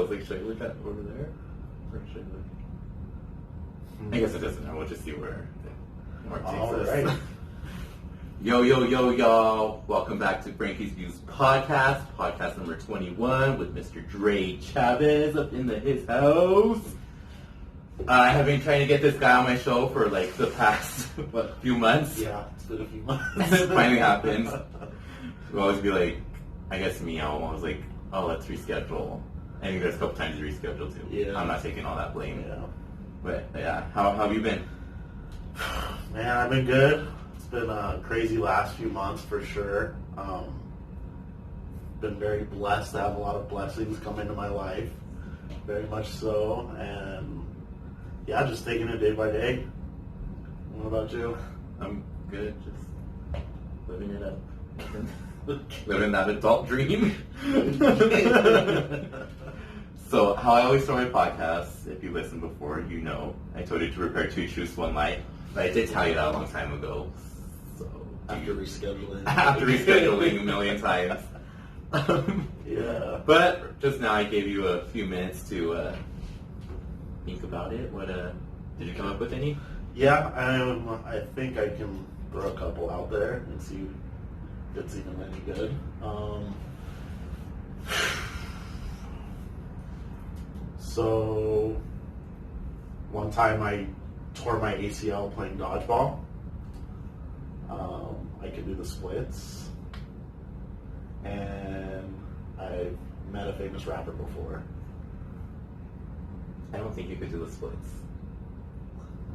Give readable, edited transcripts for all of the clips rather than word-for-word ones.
was like, should I look at over there? Or should I look? I guess it doesn't matter. We'll just see where the mark takes us. Right. Yo, y'all. Welcome back to Frankie's Views podcast number 21 with Mr. Dre Chavez up in his house. I have been trying to get this guy on my show for like the past, few months. Yeah, it's been a few months. It finally happened. We'll always be like, I guess me, I'm always like, oh, let's reschedule. I think there's a couple times to reschedule too. Yeah. I'm not taking all that blame. Yeah. But yeah, how have you been? Man, I've been good. It's been a crazy last few months for sure. Been very blessed to have a lot of blessings come into my life. Very much so. And yeah, just taking it day by day. What about you? I'm good, just living it up. Living that adult dream. So, how I always start my podcast, if you listened before, you know, I told you to prepare 2 truths, 1 lie. But I did tell you that a long time ago. So After rescheduling. After rescheduling a million times. Yeah. But just now I gave you a few minutes to think about it. What did you come up with any? Yeah, I think I can throw a couple out there and see if it's even any good. So, one time I tore my ACL playing dodgeball. I could do the splits. And I've met a famous rapper before. I don't think you could do the splits.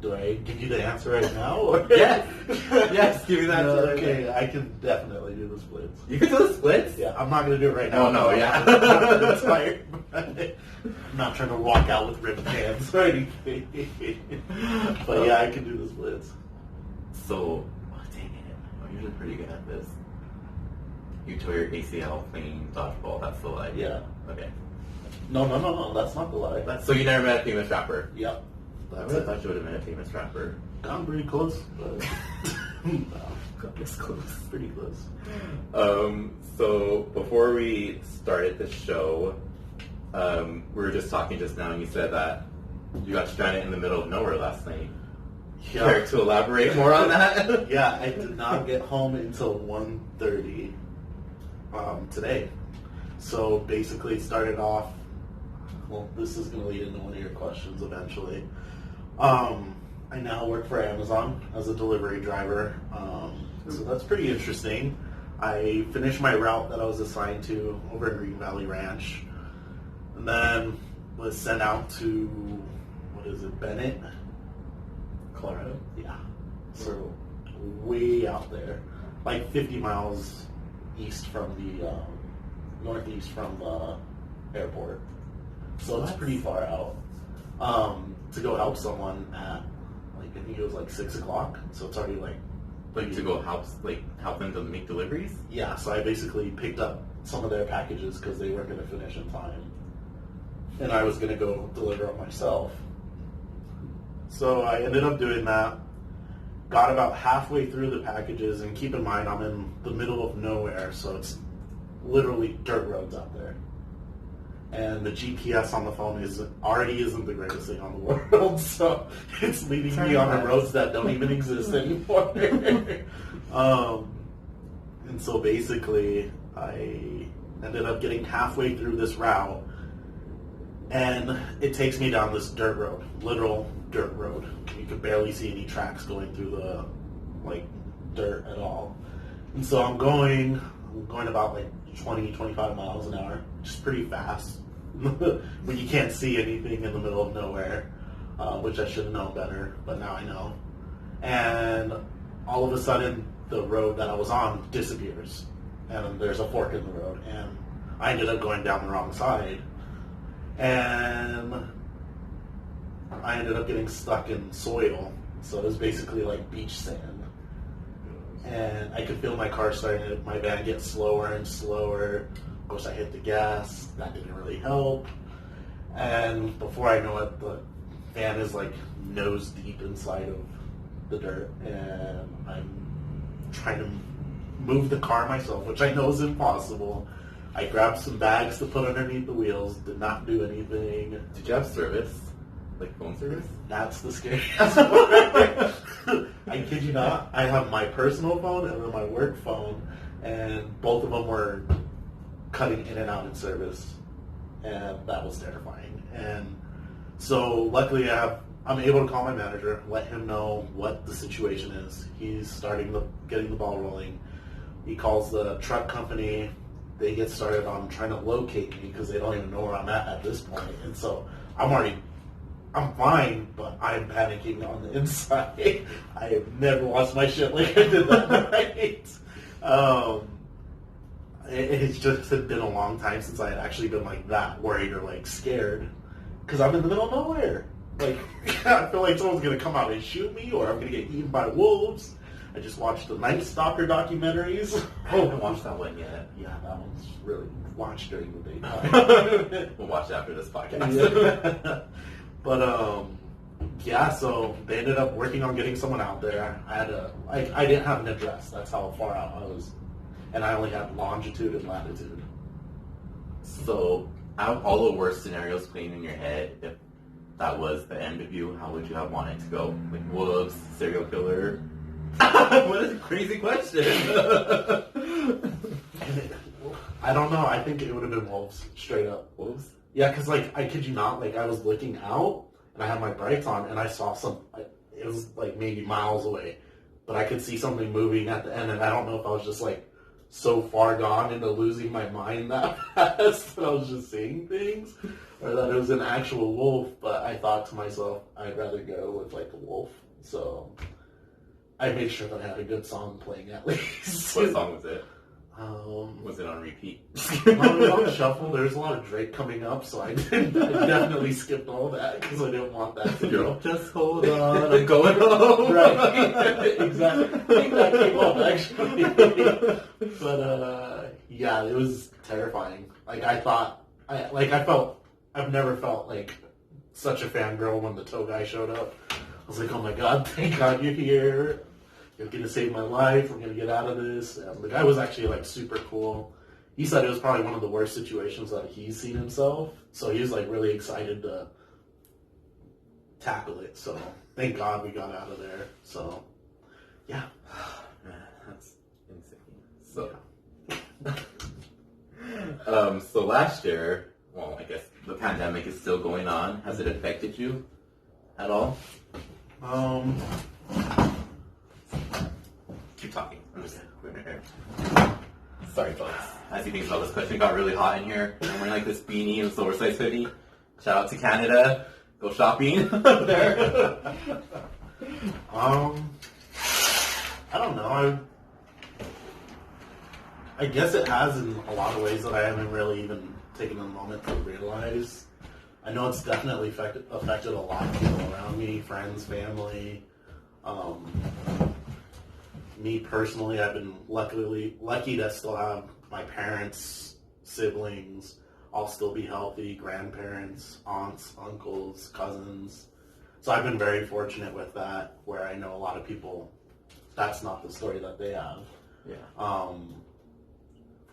Do I give you the answer right now? Or? Yes! Yes, give me the answer. No, okay, I can definitely do the splits. You can do the splits? Yeah, I'm not going to do it right now. Oh, no, yeah. I'm tired. I'm not trying to walk out with ripped hands or anything. But yeah, I can do the splits. So, dang it. I'm usually pretty good at this. You tore your ACL playing dodgeball, that's the lie? Yeah. Okay. No, that's not the lie. So you never met a famous rapper? Yep. I thought you would have met a famous rapper. I'm pretty close. But It's close. Pretty close. So before we started the show, we were just talking just now, and you said that you got stranded in the middle of nowhere last night. Yeah. Care to elaborate more on that? Yeah, I did not get home until 1:30 today. So basically it started off, well, this is going to lead into one of your questions eventually. I now work for Amazon as a delivery driver, so that's pretty interesting. I finished my route that I was assigned to over in Green Valley Ranch, and then was sent out to, Bennett? Colorado? Yeah. So way out there, like 50 miles east from the, northeast from the airport. So it's pretty far out. To go help someone at, I think it was 6 o'clock. So it's already To go help them to make deliveries? Yeah, so I basically picked up some of their packages because they weren't going to finish in time. And I was going to go deliver them myself. So I ended up doing that. Got about halfway through the packages, and keep in mind I'm in the middle of nowhere, so it's literally dirt roads out there. And the GPS on the phone already isn't the greatest thing on the world, so it's leading me on the roads that don't even exist anymore. And so basically, I ended up getting halfway through this route, and it takes me down this dirt road, literal dirt road. You could barely see any tracks going through the dirt at all. And so I'm going about 20, 25 miles an hour, which is pretty fast when you can't see anything in the middle of nowhere, which I should have known better, but now I know. And all of a sudden, the road that I was on disappears, and there's a fork in the road, and I ended up going down the wrong side, and I ended up getting stuck in soil, so it was basically like beach sand. And I could feel my car my van get slower and slower. Of course, I hit the gas. That didn't really help. And before I know it, the van is nose deep inside of the dirt. And I'm trying to move the car myself, which I know is impossible. I grabbed some bags to put underneath the wheels. Did not do anything. Did you have service? Like phone service? That's the scariest part. I kid you not. I have my personal phone and then my work phone, and both of them were cutting in and out in service, and that was terrifying. And so luckily I'm able to call my manager, let him know what the situation is. He's getting the ball rolling. He calls the truck company. They get started on trying to locate me because they don't even know where I'm at this point. And so I'm fine, but I'm panicking on the inside. I have never lost my shit like I did that night. It's just been a long time since I had actually been like that worried or like scared, because I'm in the middle of nowhere. Like, I feel like someone's going to come out and shoot me, or I'm going to get eaten by wolves. I just watched the Night Stalker documentaries. I haven't watched that one yet. Yeah, that one's really watched during the daytime. We'll watch it after this podcast. Yeah. But, yeah, so they ended up working on getting someone out there. I didn't have an address. That's how far out I was. And I only had longitude and latitude. So, out of all the worst scenarios playing in your head, if that was the end of you, how would you have wanted to go? Like wolves, serial killer? What a crazy question. I don't know. I think it would have been wolves, straight up. Wolves? Yeah, because, like, I kid you not, like, I was looking out, and I had my brights on, and I saw it was, like, maybe miles away, but I could see something moving at the end, and I don't know if I was just, like, so far gone into losing my mind that fast that I was just seeing things, or that it was an actual wolf, but I thought to myself, I'd rather go with, like, a wolf, so I made sure that I had a good song playing at least. What song was it? Was it on repeat? No, it was on shuffle. There's a lot of Drake coming up, so I definitely skipped all that because I didn't want that to go. Just hold on, I'm going home. Right, exactly. I think that came up actually. But yeah, it was terrifying. Like I've never felt like such a fangirl when the tow guy showed up. I was like, oh my god, thank God you're here. You're going to save my life. We're going to get out of this. And the guy was actually, like, super cool. He said it was probably one of the worst situations that he's seen himself. So he was, like, really excited to tackle it. So thank God we got out of there. So, yeah. Man, that's insane. So, so last year, well, I guess the pandemic is still going on. Has it affected you at all? Keep talking. I'm just putting it here. Sorry, folks. As you think about this question, it got really hot in here. I'm wearing like this beanie and this oversized hoodie. Shout out to Canada. Go shopping there. I don't know. I guess it has in a lot of ways that I haven't really even taken a moment to realize. I know it's definitely affected a lot of people around me, friends, family. Me personally, I've been lucky to still have my parents, siblings, all still be healthy, grandparents, aunts, uncles, cousins. So I've been very fortunate with that, where I know a lot of people, that's not the story that they have. Yeah. Of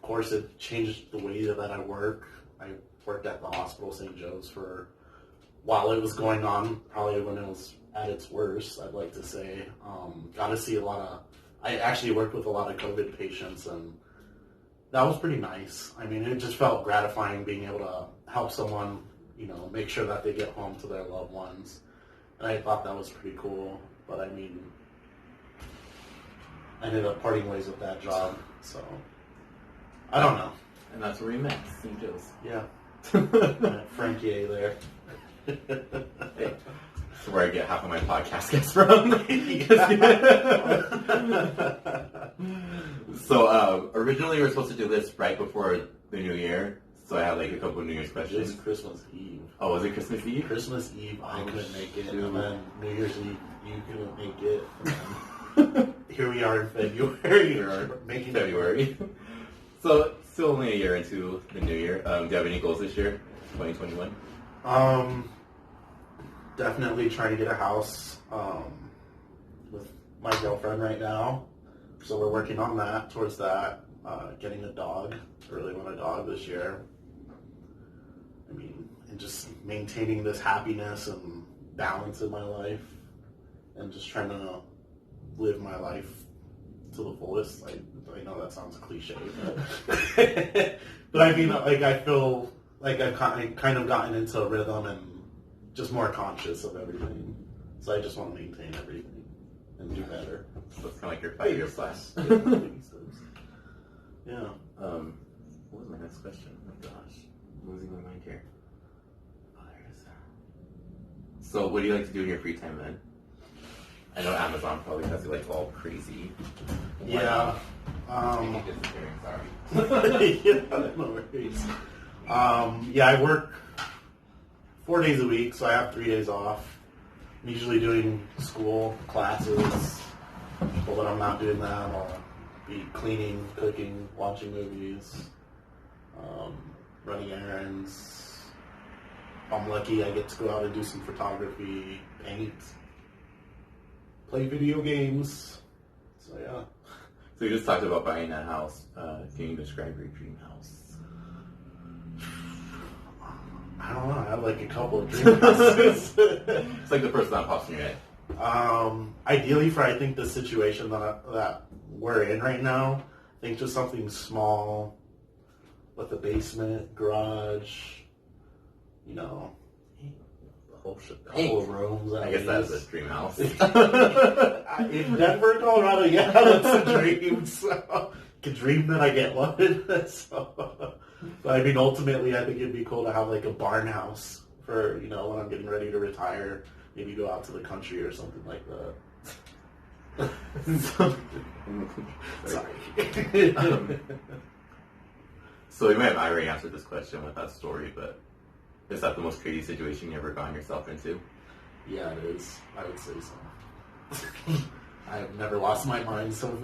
course, it changed the way that I work. I worked at the hospital, St. Joe's, while it was going on, probably when it was at its worst, I'd like to say. Got to see I actually worked with a lot of COVID patients, and that was pretty nice. I mean, it just felt gratifying being able to help someone, make sure that they get home to their loved ones. And I thought that was pretty cool. But I mean, I ended up parting ways with that job, so I don't know. And that's where we met, St. Joe's. Yeah. Frankie A there. Hey. That's where I get half of my podcast guests from. So originally we were supposed to do this right before the New Year. So I had like a couple of New Year's questions. It was Christmas Eve. Oh, was it Christmas Eve? Christmas Eve, I couldn't make it. Shoot. And then New Year's Eve, you couldn't make it. And then here we are in February. We're making February. So still only a year into the New Year. Do you have any goals this year, 2021? Definitely trying to get a house with my girlfriend right now. So we're working on that, towards that. getting a dog. I really want a dog this year. I mean, and just maintaining this happiness and balance in my life, and just trying to live my life to the fullest. I know that sounds cliche, but I mean, like, I feel like I've kind of gotten into a rhythm and just more conscious of everything. So I just want to maintain everything and do better. So it's kind of like your 5-year plan. Yeah. What was my next question? Oh my gosh, I'm losing my mind here. Oh, there it is. So, what do you like to do in your free time then? I know Amazon probably has you like all crazy. Yeah. Sorry. Yeah, no worries. Yeah, I work 4 days a week, so I have 3 days off. I'm usually doing school, classes, but when I'm not doing that, I'll be cleaning, cooking, watching movies, running errands. If I'm lucky, I get to go out and do some photography, paint, play video games. So yeah. So you just talked about buying that house. Can you describe your dream house? I don't know. I have like a couple of dream houses. It's like the first that pops in your head. Ideally, for I think the situation that we're in right now, I think just something small with a basement, garage, you know, couple of rooms. I guess that's a dream house. In Denver, Colorado, yeah, that's a dream. So, I can dream that I get one. So, but I mean, ultimately, I think it'd be cool to have like a barn house for, you know, when I'm getting ready to retire. Maybe go out to the country or something like that. Sorry. So you might have already answered this question with that story, but is that the most crazy situation you ever gotten yourself into? Yeah, it is. I would say so. I've never lost my mind so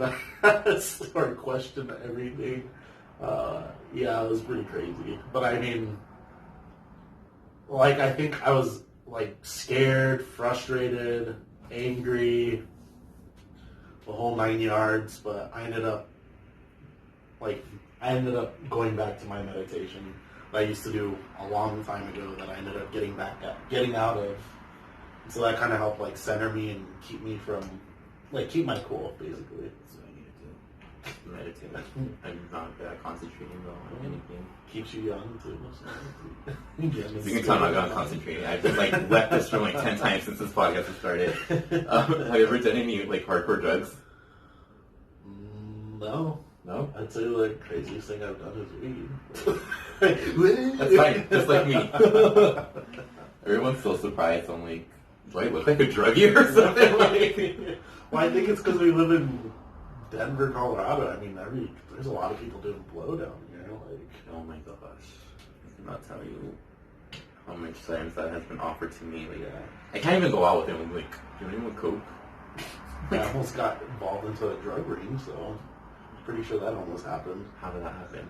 fast or questioned everything. Yeah, it was pretty crazy. But I mean, like, I think I was like scared, frustrated, angry, the whole 9 yards. But I ended up going back to my meditation that I used to do a long time ago that I ended up getting out of. So that kind of helped like center me and keep me from keep my cool, basically. That's what I need to do. Meditate. I'm not concentrating on anything. Keeps you young too. So you can tell I'm not gonna concentrate. I've just left this room 10 times since this podcast has started. Have you ever done any hardcore drugs? No. No? I'd say the craziest thing I've done is weed. That's fine, just like me. Everyone's so surprised. I'm like, do I look like a druggie or something? Well, I think it's because we live in Denver, Colorado. I mean, there's a lot of people doing blow down here. Oh my gosh. I cannot tell you how many times that has been offered to me. I can't even go out with him. I'm like, do you want coke? I almost got involved into a drug ring, so I'm pretty sure that almost happened. How did that happen?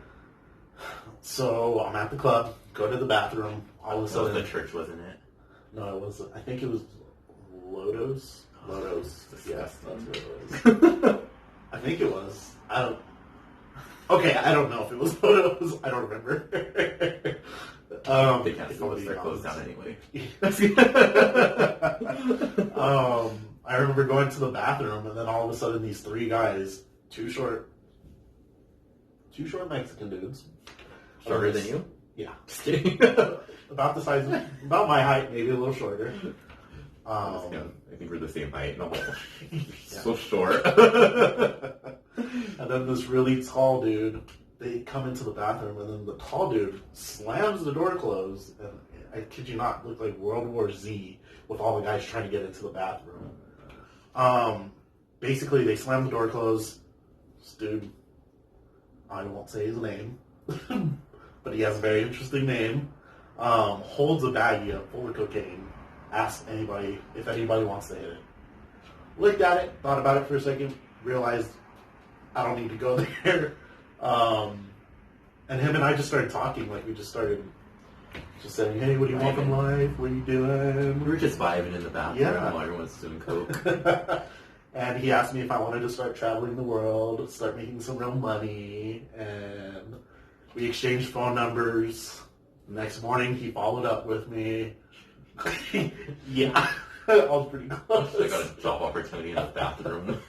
So I'm at the club, go to the bathroom, all of a sudden... the church, wasn't it? No, it was, I think it was Lodos. Lodos. Yes, that's what it was. I think it was. I don't know if it was Lodos. I don't remember. They can't sell us, they're closed down anyway. I remember going to the bathroom, and then all of a sudden these three guys, two short Mexican dudes. Shorter than you? Yeah. Just kidding. About the size, about my height, maybe a little shorter. I think we're the same height. No, so short. And then this really tall dude, they come into the bathroom, and then the tall dude slams the door closed, and I kid you not, looked like World War Z with all the guys trying to get into the bathroom. Basically, they slammed the door closed. This dude, I won't say his name, but he has a very interesting name, holds a baggie up full of cocaine, asks anybody if anybody wants to hit it. Looked at it, thought about it for a second, realized I don't need to go there. And him and I just started talking, we just saying, hey, what do you want from life? What are you doing? We were just vibing in the bathroom while everyone's doing coke. And he asked me if I wanted to start traveling the world, start making some real money, and we exchanged phone numbers. The next morning, he followed up with me. Yeah, I was pretty close. I got a job opportunity in the bathroom.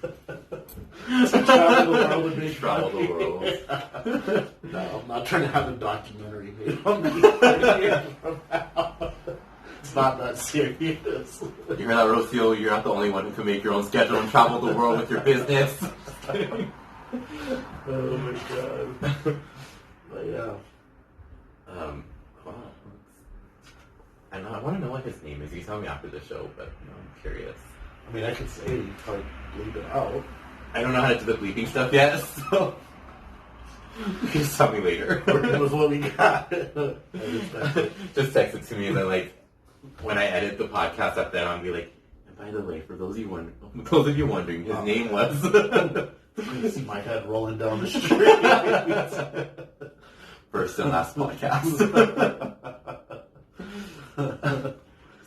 To travel the world and make Travel the money. world. No, I'm not trying to have a documentary made on me. It's not that serious. You hear that, Rocio? You're not the only one who can make your own schedule and travel the world with your business. Oh my god. But yeah. Wow. I know. I want to know what his name is. You tell me after the show, but I'm curious. I mean, I could say you probably bleep it out. I don't know how to do the bleeping stuff yet, so you can just tell me later. Working with what we got. Just text it to me, and then when I edit the podcast up there, I'll be like, and by the way, for those of you wondering, his name was. You see my head rolling down the street. First and last podcast.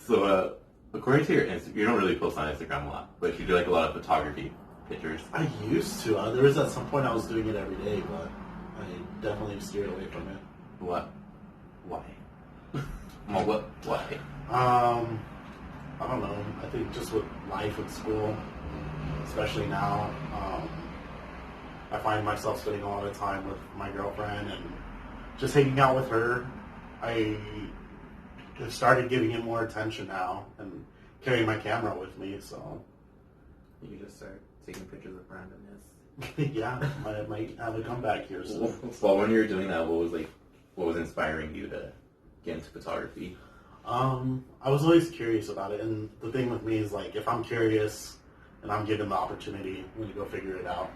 So, according to your Instagram, you don't really post on Instagram a lot, but you do a lot of photography pictures. I used to. There was at some point I was doing it every day, but I definitely steered away from it. What? Why? Well, why? I don't know. I think just with life at school, especially now, I find myself spending a lot of time with my girlfriend and just hanging out with her. I have started giving it more attention now and carrying my camera with me, so... You just start taking pictures of randomness. Yeah, I might have a comeback here soon. Well, when you were doing that, what was inspiring you to get into photography? I was always curious about it, and the thing with me is if I'm curious and I'm given the opportunity, I'm going to go figure it out.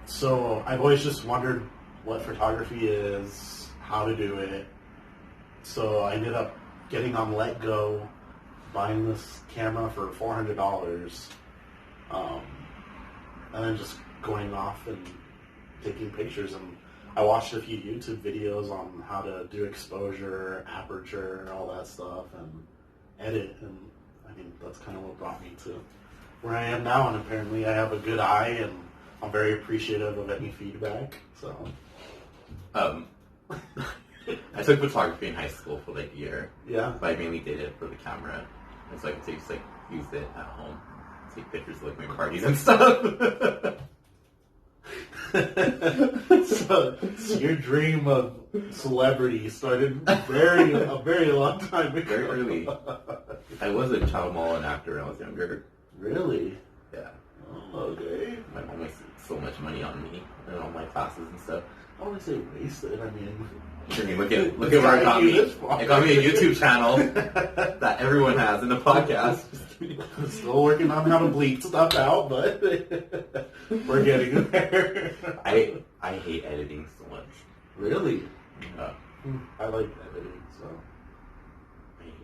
So I've always just wondered what photography is, how to do it. So I ended up getting on Let Go, buying this camera for $400, and then just going off and taking pictures. And I watched a few YouTube videos on how to do exposure, aperture, and all that stuff, and edit. And I mean, that's kind of what brought me to where I am now. And apparently I have a good eye, and I'm very appreciative of any feedback. So, I took photography in high school for a year. yeah. But I mainly did it for the camera. And so I could just use it at home, take pictures of my parties and stuff. So your dream of celebrity started a very long time ago. Very early. I was a child model and actor when I was younger. Really? Yeah. Oh, okay. My mom wasted so much money on me and all my classes and stuff. I wouldn't say wasted. I mean, Look at where it got me. It got me a YouTube channel that everyone has and a podcast. I'm still working on how to bleep stuff out, but we're getting there. I hate editing so much. Really? Yeah. I like editing, so. I hate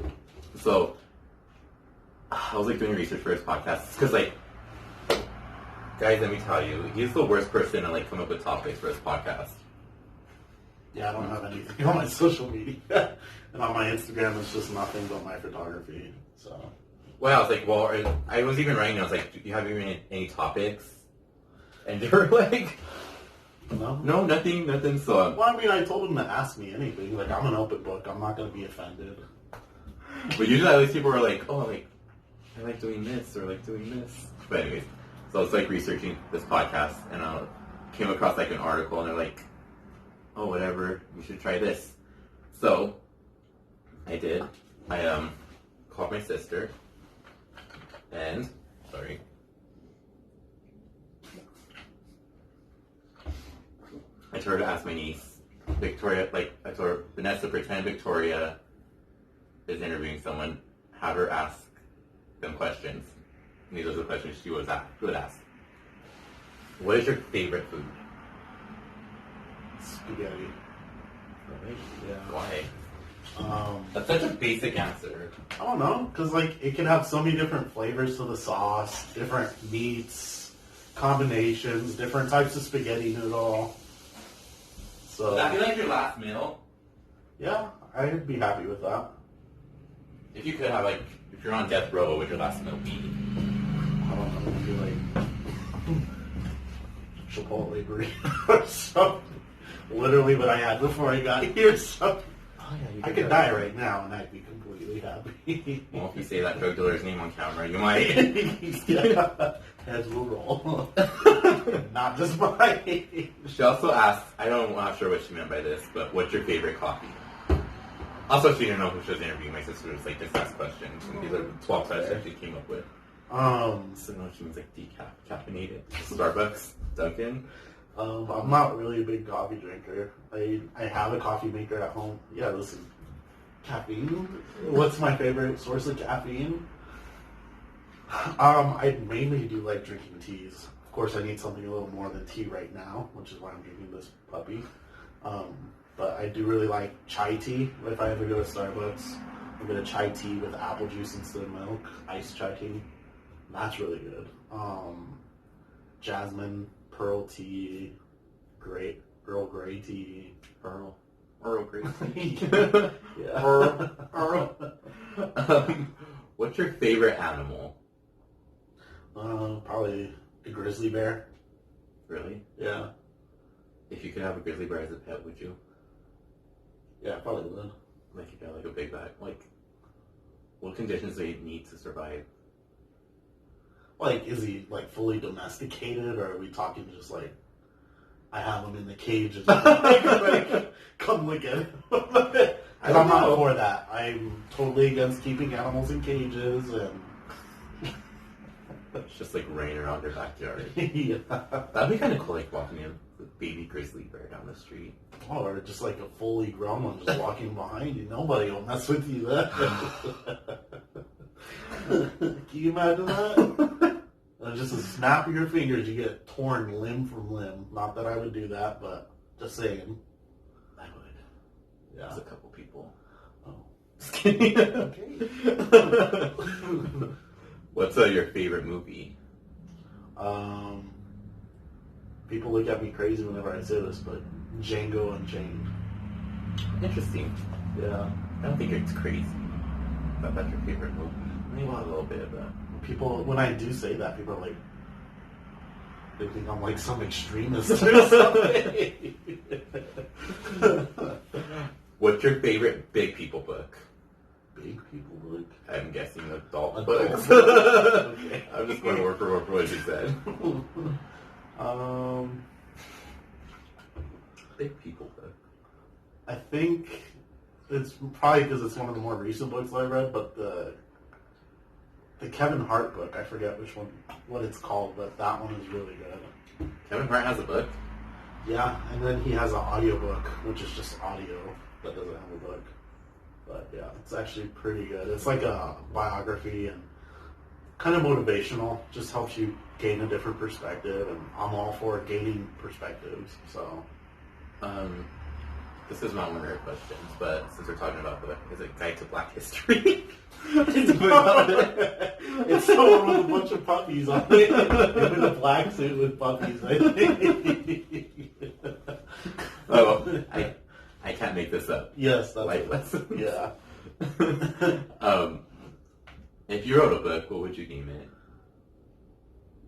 it. So I was doing research for his podcast because guys, let me tell you, he's the worst person to come up with topics for his podcast. Yeah, I don't have anything on my social media. And on my Instagram, it's just nothing but my photography. So. Well, I was I was even writing, I was do you have even any topics? And they were no, nothing. So, well, I mean, I told him to ask me anything. I'm an open book. I'm not going to be offended. But usually, at least people are I like doing this or doing this. But anyways, so I was researching this podcast, and I came across an article, and they're oh, whatever, you should try this. So I did. I called my sister, and sorry. I told her to ask my niece, Victoria, I told her, Vanessa, pretend Victoria is interviewing someone, have her ask them questions. And these are the questions she would ask. What is your favorite food? Spaghetti. Really? Yeah. Why? That's such a basic answer. I don't know, because it can have so many different flavors to the sauce, different meats, combinations, different types of spaghetti noodle. So Would that be your last meal? yeah, I'd be happy with that. If you could have, like, if you're on death row, what would your last meal be? I don't know, maybe like Chipotle burrito or something. Literally what I had before I got here, so Oh, yeah, I could die right now and I'd be completely happy. Well, if you say that drug dealer's name on camera, you might. Yeah, heads will roll. Not just mine. She also asked, I'm not sure what she meant by this, but what's your favorite coffee? Also, she didn't know who she was interviewing. My sister was like, this last question. And these are the 12 questions she came up with. So no, she means like caffeinated. Starbucks, Dunkin'. I'm not really a big coffee drinker. I have a coffee maker at home. Yeah, listen, caffeine. What's my favorite source of caffeine? I mainly do like drinking teas. Of course, I need something a little more than tea right now, which is why I'm drinking this puppy. But I do really like chai tea. If I ever go to Starbucks, I get a chai tea with apple juice instead of milk, iced chai tea. That's really good. Jasmine, pearl tea, Earl Grey tea. Earl Grey. Yeah. Earl. What's your favorite animal? Probably a grizzly bear. Really? Yeah. If you could have a grizzly bear as a pet, would you? Yeah, I probably would. Like, you got like a big bag. Like, what conditions do you need to survive? Like, is he like fully domesticated, or are we talking just like I have him in the cage and like, come look at him? Because I'm not for that. I'm totally against keeping animals in cages and. It's just like rain around your backyard. Yeah. That'd be kind of cool, like walking in with a baby grizzly bear down the street. Oh, or just like a fully grown one just walking behind you. Nobody will mess with you then. Can you imagine that? Just a snap of your fingers, you get torn limb from limb. Not that I would do that, but just saying. I would. Yeah. There's a couple people. Oh. Just kidding. Okay. What's your favorite movie? People look at me crazy whenever I say this, but Django Unchained. Interesting. Yeah. I don't think it's crazy. But that's your favorite movie. Maybe a little bit, but... People, when I do say that, people are like, they think I'm like some extremist or something. What's your favorite big people book? Big people book? I'm guessing adult Books. books. Okay. I'm just going word for word for what you said. Big people book. I think it's probably because it's one of the more recent books I read, but the Kevin Hart book, I forget what it's called, but that one is really good. Kevin Hart has a book? Yeah, and then he has an audiobook, which is just audio that doesn't have a book. But yeah, it's actually pretty good. It's like a biography and kind of motivational. Just helps you gain a different perspective, and I'm all for gaining perspectives. So, this is not one of your questions, but since we're talking about book, is it Guide to Black History? It's the one with a bunch of puppies on it. In a black suit with puppies, I think. Oh, I can't make this up. Yes, that's Life it. lessons. Yeah. If you wrote a book, what would you name it?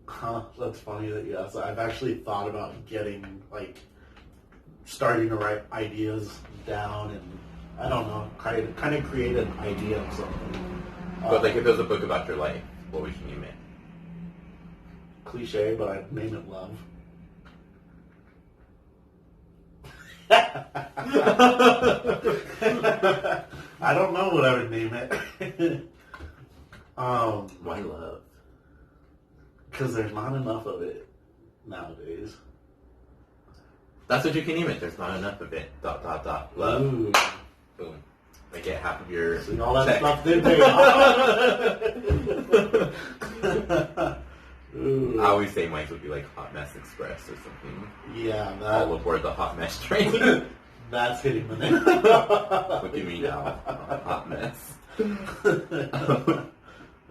Huh, that's funny that you asked that. I've actually thought about starting to write ideas down and, I don't know, kind of create an idea of something. But like if it was a book about your life, what would you name it? Cliche, but I'd name it Love. I don't know what I would name it. Why love? Because there's not enough of it nowadays. That's what you can name it. There's not enough of it. ... Love. Ooh. Boom. I get half of your See, all that check. stuff did pay off. Ooh. I always say mine would be like Hot Mess Express or something. Yeah, All aboard the hot mess train. that's hitting the nail. What do you mean now? Hot mess.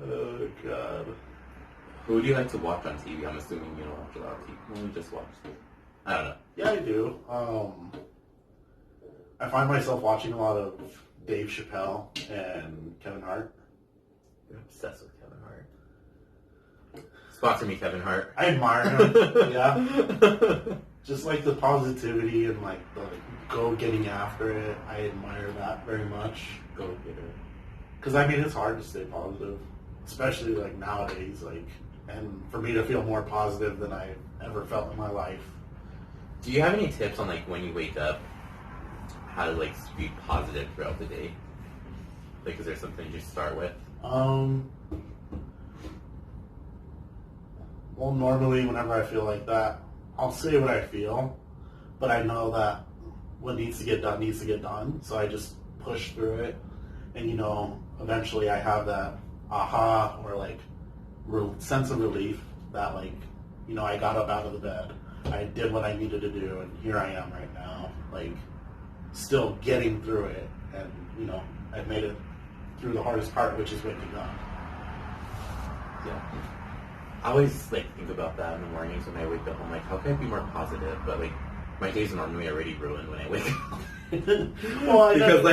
Oh, God. Who do you like to watch on TV? I'm assuming you don't watch a lot of TV. Well, you just watch TV. I don't know. Yeah, I do. I find myself watching a lot of Dave Chappelle and Kevin Hart. You're obsessed with Kevin Hart. Sponsor me, Kevin Hart. I admire him. Yeah. Just like the positivity and like the go getting after it. I admire that very much. Go get it. Because I mean, it's hard to stay positive, especially like nowadays. Like, and for me to feel more positive than I ever felt in my life. Do you have any tips on like when you wake up, how to like be positive throughout the day? Like, is there something you start with? Well, normally whenever I feel like that, I'll say what I feel, but I know that what needs to get done needs to get done. So I just push through it, and eventually I have that aha or like sense of relief that like I got up out of the bed, I did what I needed to do, and here I am right now, like still getting through it, and I've made it through the hardest part, which is waking up. Yeah. I always like think about that in the mornings when I wake up. I'm like, how can I be more positive? But like, my days are normally already ruined when I wake up. Well, because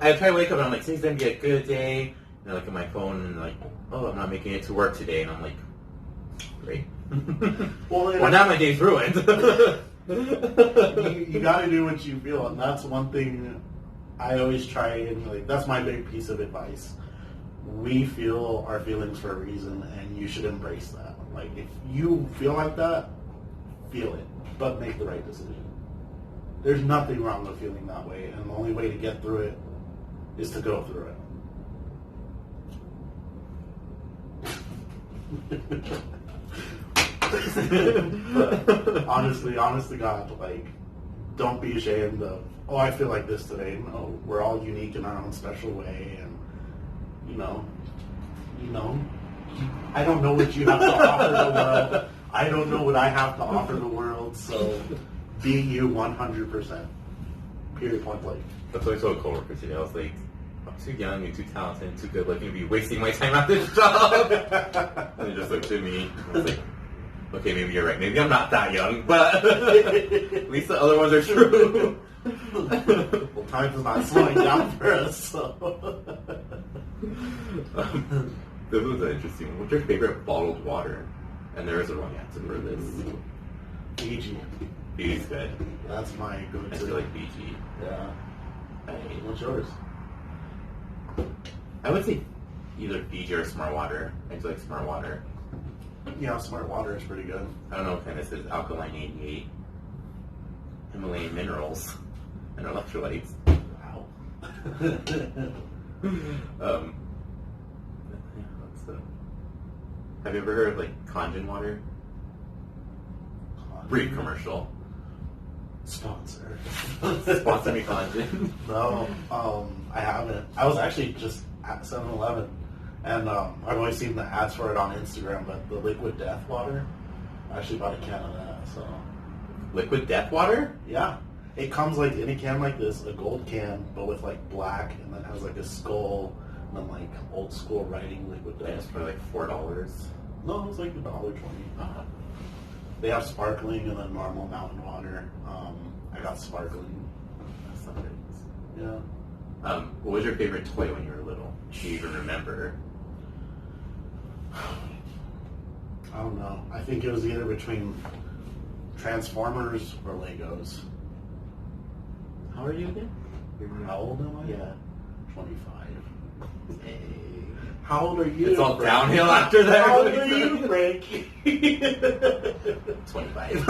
I try to wake up and I'm like, today's gonna be a good day. And I look at my phone and like, oh, I'm not making it to work today, and I'm like, great. Well, now my day's ruined. you got to do what you feel, and that's one thing I always try, and like that's my big piece of advice. We feel our feelings for a reason, and you should embrace that. Like, if you feel like that, feel it, but make the right decision. There's nothing wrong with feeling that way, and the only way to get through it is to go through it. But honestly, honest to God, like, don't be ashamed of, oh, I feel like this today. No, we're all unique in our own special way, and I don't know what you have to offer the world. I don't know what I have to offer the world. So be you 100%. Period. Point blank. That's what I told a coworker today. I was like, I'm too young and too talented and too good looking to be wasting my time at this job. And they just looked at me. I was like, okay, maybe you're right. Maybe I'm not that young, but at least the other ones are true. Well, time is not slowing down for us, so. This was an interesting one. What's your favorite bottled water? And there is a wrong answer for this. Fiji. Fiji's good. That's my go-to. I feel like Fiji. Yeah. Hey. What's yours? I would say either Fiji or Smart Water. I do like Smart Water. Yeah, Smart Water is pretty good. I don't know what kind this is. Alkaline 88. Himalayan minerals. And electrolytes. Wow. Have you ever heard of like Kangen water? Brief commercial. Sponsor. Sponsor me, Kangen. No, I haven't. I was actually just at 7-Eleven, and I've always seen the ads for it on Instagram, but the Liquid Death Water, I actually bought a can of that, so. Liquid Death Water? Yeah. It comes like in a can like this, a gold can, but with like black, and then has like a skull, and then like old school writing, Liquid Death. It's for like $4. No, it's like $1.20. They have sparkling and then normal mountain water. I got sparkling. That's not good. Yeah. What was your favorite toy when you were little? Do you even remember? I don't know. I think it was either between Transformers or Legos. How are you again? How old am I? Yeah. 25. Hey. How old are you? It's all downhill after that. How old are you, Frank? 25.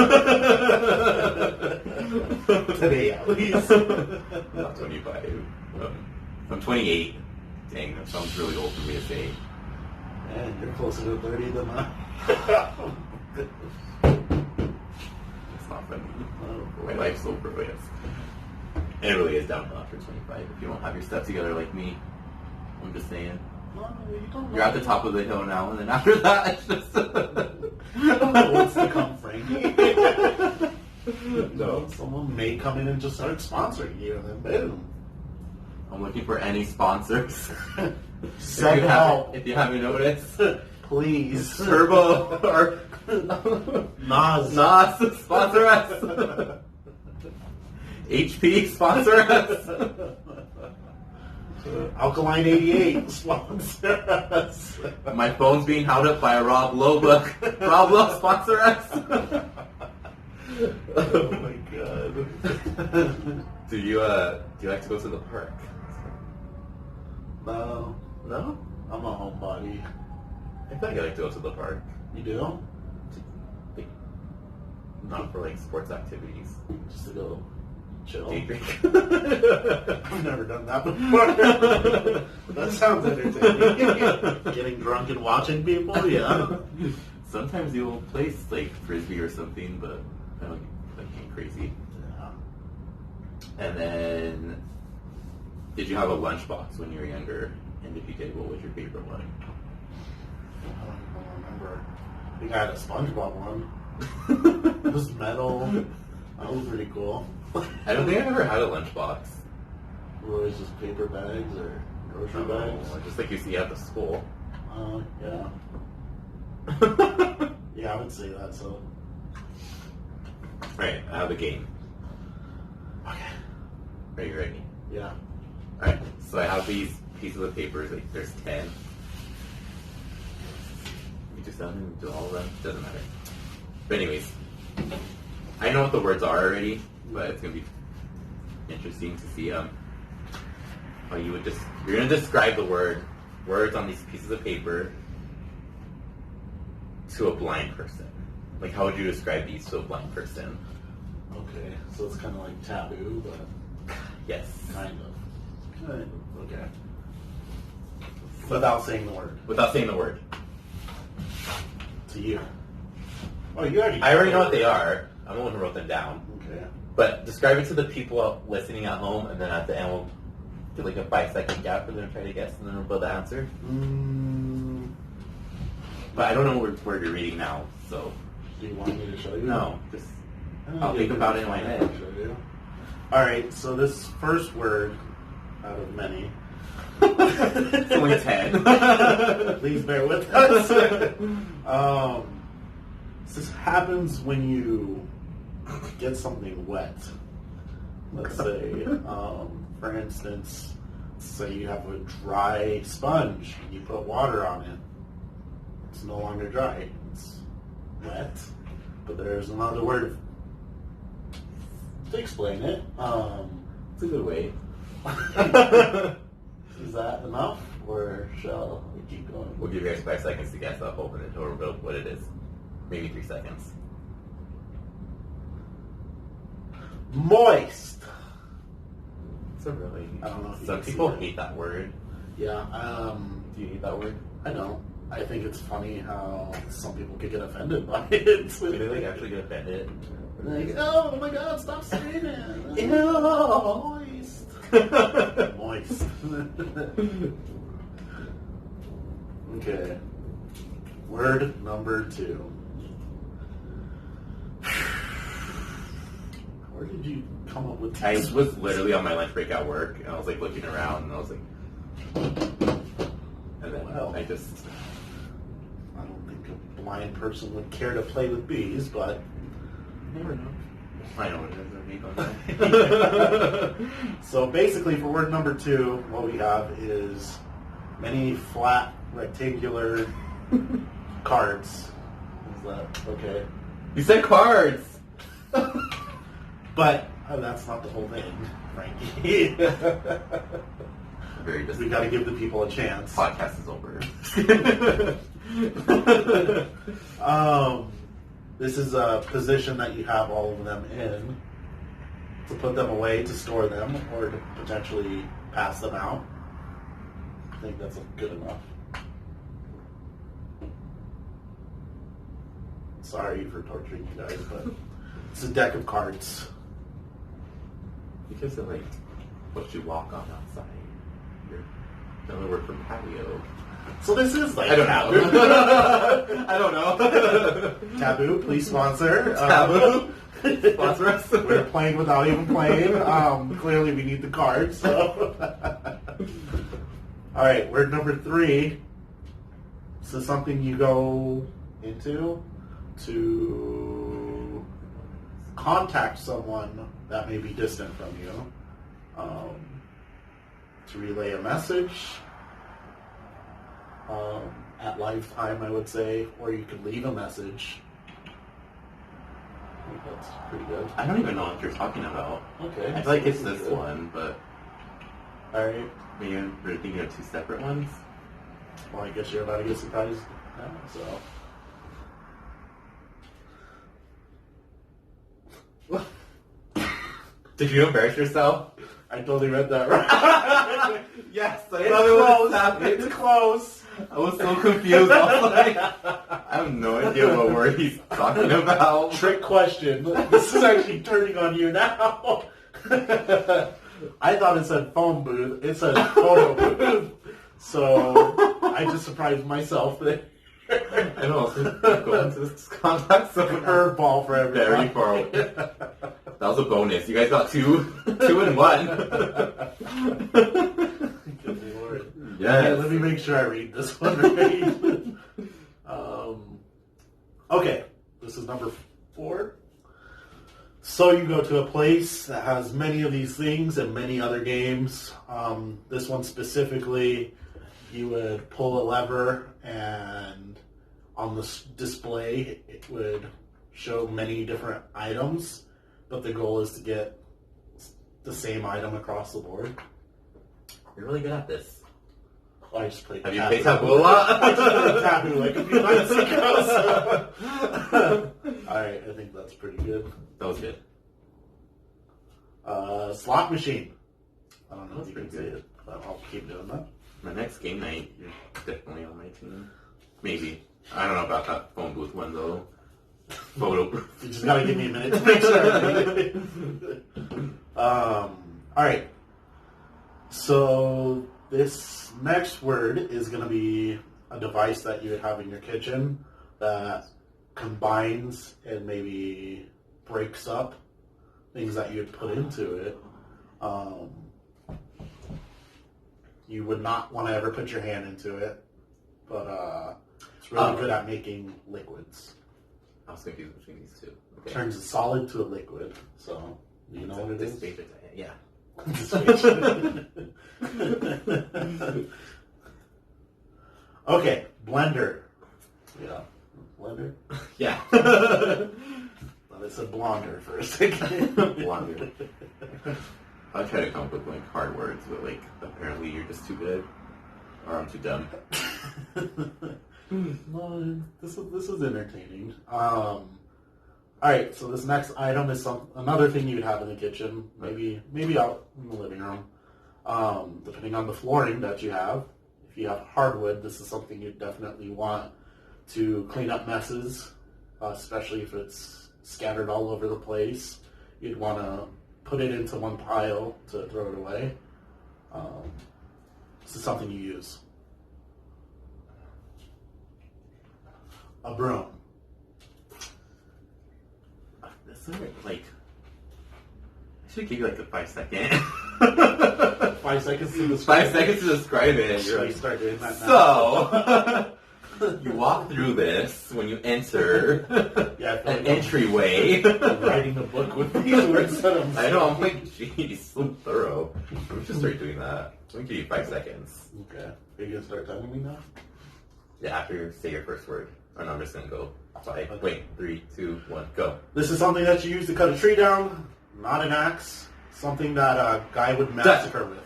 Today, at least. Not 25. I'm 28. Dang, that sounds really old for me to say. Man, you're closer to 30 than I. It's not funny. Oh, My life's so brilliant. And it really is downhill after 25. If you don't have your stuff together like me, I'm just saying. No, you don't know. You're at the top of the hill now, and then after that, it's just... I don't know what's to come, Frankie. No. Someone may come in and just start sponsoring you, and then boom. I'm looking for any sponsors. Send help. If you haven't noticed. Please. Turbo or Nas. Nas, sponsor us. HP, sponsor us. Alkaline 88 sponsor us. My phone's being held up by a Rob Lowe book. Rob Lowe, sponsor us. Oh my god. Do you like to go to the park? No, No? I'm a homebody. I feel like I like to go to the park. You do? Like, not for like sports activities. Just to go chill? Day drink. I've never done that before. That sounds entertaining. Getting drunk and watching people? Yeah. Sometimes you'll play like frisbee or something, but I don't like getting crazy. Yeah. And then, did you have a lunchbox when you were younger? And if you did, what was your favorite one? I don't even remember. I think I had a SpongeBob one. It was metal. That was pretty cool. I don't think I've ever had a lunchbox. Were it just paper bags or grocery bags? Just like you see at the school. Yeah. Yeah, I would say that, so. Right, I have a game. Okay. Are you ready? Yeah. Alright, so I have these pieces of papers, like there's 10. You do 7, do all of them, doesn't matter. But anyways, I know what the words are already, but it's going to be interesting to see how you would just, you're going to describe the words on these pieces of paper to a blind person. Like, how would you describe these to a blind person? Okay, so it's kind of like taboo, but Yes. kind of. Okay. Without saying the word. Without saying the word. To you. Oh, you already. I already know what they are. I'm the one who wrote them down. Okay. But describe it to the people listening at home, and then at the end we'll do like a 5-second gap for them to try to guess, and then we'll build the answer. But I don't know what word you're reading now, so. Do you want me to show you? No, just I'll think about it in my head. All right, so this first word out of many. It's only 10. Please bear with us. This happens when you get something wet. Let's say, for instance, say you have a dry sponge and you put water on it. It's no longer dry. It's wet. But there's another word to explain it. It's a good way. Is that enough, or shall we keep going? We'll give you guys 5 seconds to guess. I'll open it or reveal what it is. Maybe 3 seconds. Moist. It's a really. I don't know if you Some can see people that. hate that word. Yeah. Do you hate that word? I don't. I think it's funny how some people could get offended by it. Do they like actually get offended? Like, oh my god, stop saying it. Ew. Moist. Moist. Okay. Word number 2. Where did you come up with I this? was literally on my lunch break at work, and I was like looking around, and I was like, and then Wow. I just. I don't think a blind person would care to play with bees, but You never know. I know what it is. I make on that. so basically for word number 2, what we have is many flat rectangular cards. Is that okay? You said cards. But that's not the whole thing, Frankie. Very We disappointing. got to give the people a chance. Podcast is over. This is a position that you have all of them in to put them away, to store them, or to potentially pass them out. I think that's good enough. Sorry for torturing you guys, but it's a deck of cards. Because of like what you walk on outside. Another word for patio. So this is like I don't taboo. know. I don't know. Taboo, please sponsor. Taboo. Sponsor us. We're playing without even playing. Clearly we need the cards. So. All right, word number 3. This is something you go into to contact someone that may be distant from you. to relay a message at live time, I would say, or you could leave a message. I think that's pretty good. I don't even know what you're talking about. Okay. I feel like it's this one, but... Alright. Maybe we're thinking of two separate ones? Well, I guess you're about to get surprised now, so... Did you embarrass yourself? I totally read that right. Yes, I It's thought it was close. happening. It's close. I was so confused. I was like, I have no idea what word he's talking about. Trick question. This is actually turning on you now. I thought it said phone booth. It said photo booth. So I just surprised myself there. I know. Go into this contact so Curveball for everyone. very far away. That was a bonus. You guys got two and one. Good Lord. Yes. Okay, let me make sure I read this one right. Okay, this is number 4. So you go to a place that has many of these things and many other games. This one specifically, you would pull a lever and on the display it would show many different items, but the goal is to get the same item across the board. You're really good at this. I just played Have you Taboo. played Taboo a lot? I just played Taboo like a few months ago. So. Alright, I think that's pretty good. That was good. Slot machine. I don't know That's if you can see pretty good. it, but I'll keep doing that. My next game night, you're definitely on my team. Maybe. I don't know about that phone booth one though. Photo booth. You just gotta give me a minute to make sure. Alright. So this next word is gonna be a device that you would have in your kitchen that combines and maybe breaks up things that you would put into it. You would not want to ever put your hand into it, but it's really good at making liquids. I was confused between these two. Okay. Turns a solid to a liquid. So, do you know what it is? Yeah. Okay, blender. Yeah, blender. Yeah. Well, it said blonder for a second. Blonder. I try to come up with like hard words, but like apparently you're just too good, or I'm too dumb. No, this is entertaining. All right, so this next item is another thing you'd have in the kitchen, maybe out in the living room, depending on the flooring that you have. If you have hardwood, this is something you'd definitely want to clean up messes, especially if it's scattered all over the place. You'd want to put it into one pile to throw it away. This is something you use. A broom. This is like I should give you like a 5-second. 5 seconds to describe 5 seconds to describe it. Should You're we like, start doing that now? so you walk through this when you enter Yeah, I feel an like entryway. I'm writing a book with these words that I'm I know, I'm like, geez, so thorough. We should start doing that. Let me give you 5 seconds. Okay. Are you going to start telling me now? Yeah, after you say your first word. Or no, I'm just gonna go 5. Okay. Wait, 3, 2, 1, go. This is something that you use to cut a tree down, not an axe. Something that a guy would massacre with.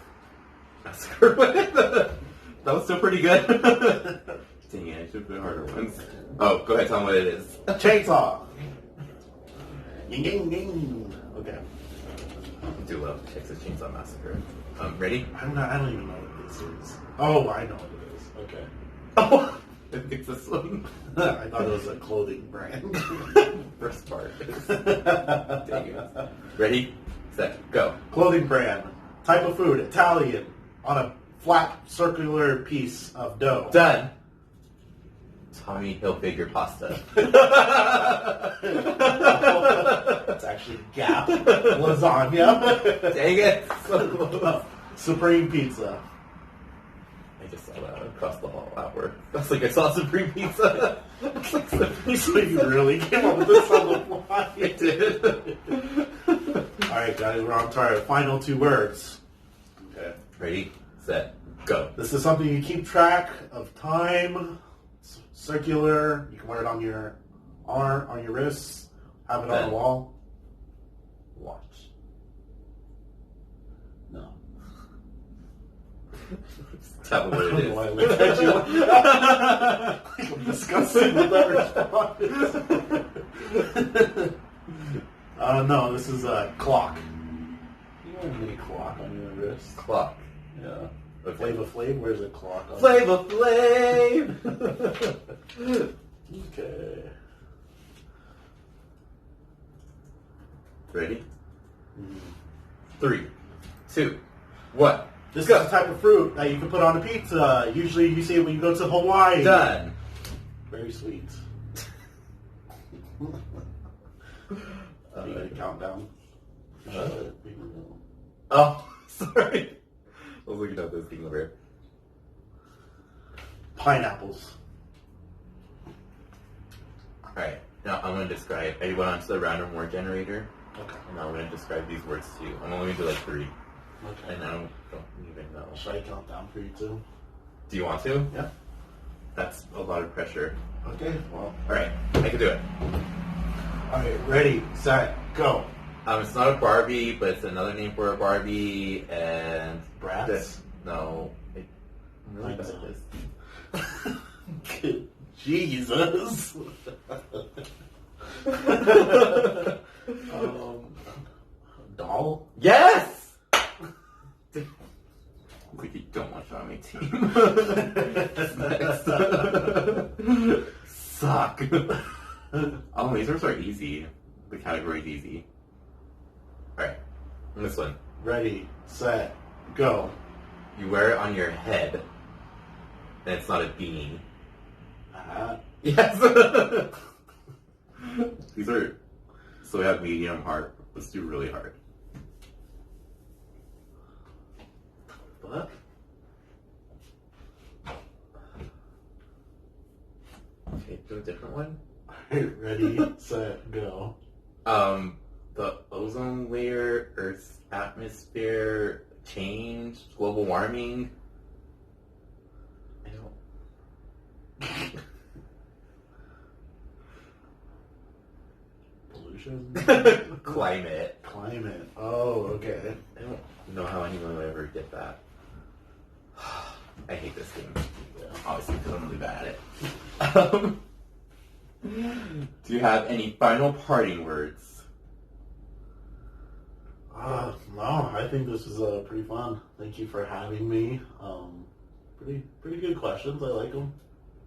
Massacre with? That was still pretty good. Dang it, I should put harder ones. Oh, go ahead, tell me what it is. Chainsaw. Ying, ying, ying. Okay. I do love Texas Chainsaw Massacre. Ready? I don't even know what this is. Oh, I know what it is. Okay. Oh, I think it's this one. I thought it was a clothing brand. First part. Dang it. Ready, set, go. Clothing brand. Type of food. Italian. On a flat circular piece of dough. Done. Tommy Hilfiger pasta. It's actually Gap. Lasagna. Dang it. So close. Supreme pizza. I just saw that across the hall outward. That's like I saw Supreme Pizza. It's like Supreme So you really came up with this on the fly. I did. Alright guys, we're on to our final 2 words. Okay. Ready, set, go. This is something you keep track of time. It's circular. You can wear it on your arm, on your wrists. Have it on the wall. Watch. No. Tell me what it is. Why I looked at you like I'm discussing with that response. No, this is a clock. You don't have any clock on your wrist. Clock. Yeah. Okay. Flava Flav, where's a clock on? Flava Flav! Okay. Ready? 3, 2, 1. This is a type of fruit that you can put on a pizza. Usually you see it when you go to Hawaii. Done. Very sweet. You got a countdown. Oh, sorry. I was looking at this thing over here. Pineapples. Alright, now I'm going to describe. I went onto the random word generator. Okay. And now I'm going to describe these words to you. I'm only going to do like 3. Okay. And I don't even know. Should I count down for you too? Do you want to? Yeah. That's a lot of pressure. Okay, well. Alright, I can do it. Alright, ready, set, go. It's not a Barbie, but it's another name for a Barbie, and... Bratz? No. I'm really bad at this. Jesus. Doll? Yes! Like you don't want to on my team. Suck. Oh, lasers are easy. The category's easy. Alright, this one. Ready, set, go. You wear it on your head, and it's not a beanie. A hat? Yes! These are... So we have medium, hard. Let's do really hard. Fuck? Okay, do a different one. Ready, set, go. The ozone layer, Earth's atmosphere, change, global warming. I don't... Pollution? Climate. Climate. Oh, okay. I don't know how anyone would ever get that. I hate this game. Yeah. Obviously, because I'm really bad at it. Do you have any final parting words? No, I think this was pretty fun. Thank you for having me. Pretty good questions. I like them.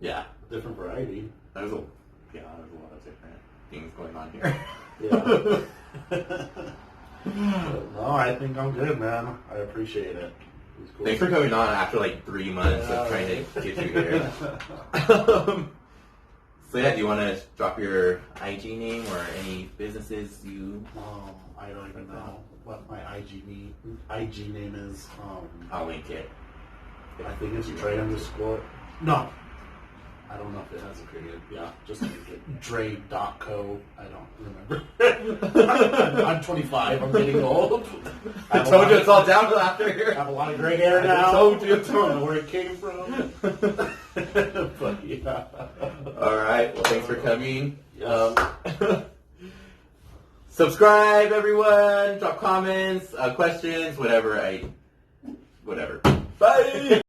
Yeah. Different variety. There's a lot of different things going on here. Yeah. No, I think I'm good, man. I appreciate it. It was cool. Thanks for coming on after like 3 months of trying to get you here. So yeah, do you want to drop your IG name or any businesses you... I don't even know what my IG name is. I'll link it. I think it's Dre_. No. I don't know if it has a period. Yeah, just link it. Dre.co. I don't remember. I'm 25. I'm getting old. I told you it's all downhill after here. I have a lot of gray hair now. I told you. I don't know where it came from. But yeah. Alright, well thanks for coming. Yes. Subscribe everyone, drop comments, questions, whatever. Bye!